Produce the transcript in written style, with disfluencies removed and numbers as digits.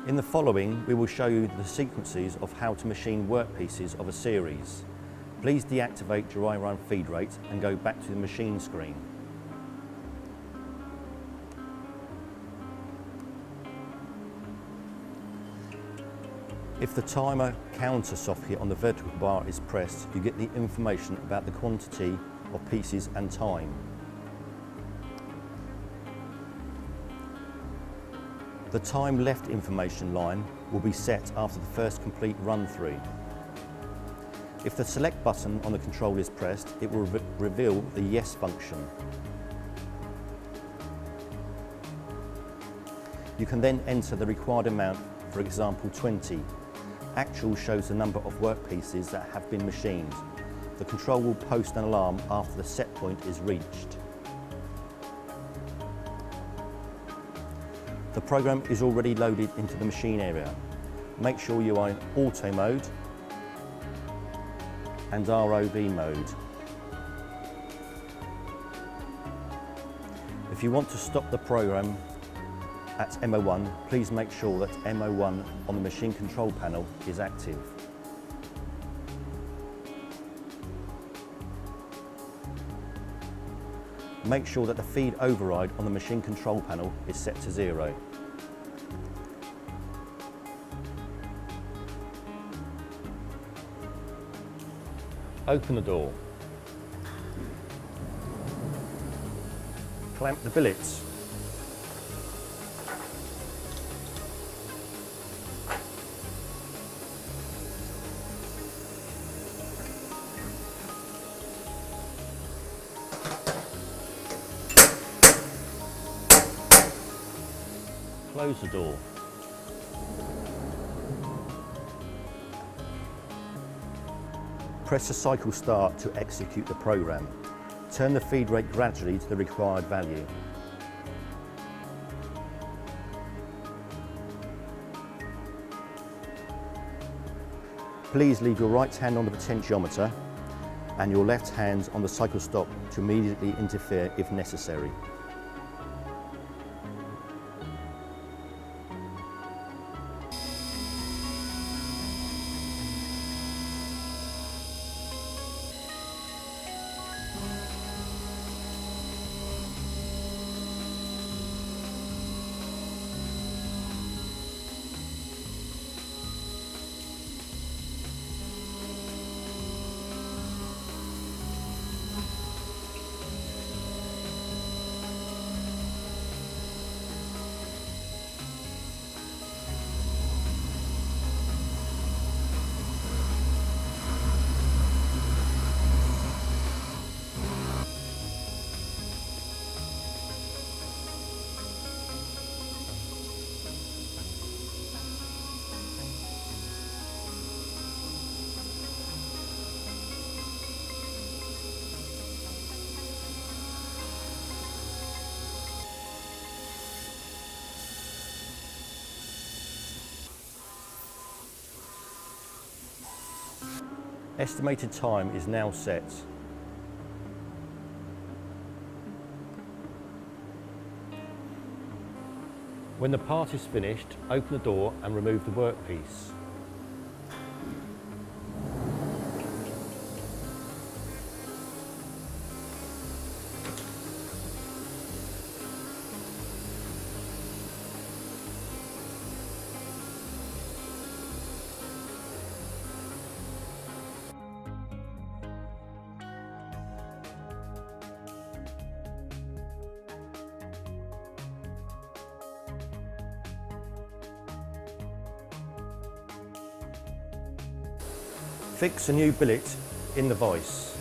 In the following, we will show you the sequences of how to machine workpieces of a series. Please deactivate dry run feed rate and go back to the machine screen. If the timer counter soft hit on the vertical bar is pressed, you get the information about the quantity of pieces and time. The time left information line will be set after the first complete run through. If the select button on the control is pressed, it will reveal the yes function. You can then enter the required amount, for example 20. Actual shows the number of workpieces that have been machined. The control will post an alarm after the set point is reached. The program is already loaded into the machine area. Make sure you are in auto mode and ROV mode. If you want to stop the program at MO1, please make sure that MO1 on the machine control panel is active. Make sure that the feed override on the machine control panel is set to 0. Open the door. Clamp the billets. Close the door. Press the cycle start to execute the program. Turn the feed rate gradually to the required value. Please leave your right hand on the potentiometer and your left hand on the cycle stop to immediately interfere if necessary. Estimated time is now set. When the part is finished, open the door and remove the workpiece. Fix a new billet in the vise.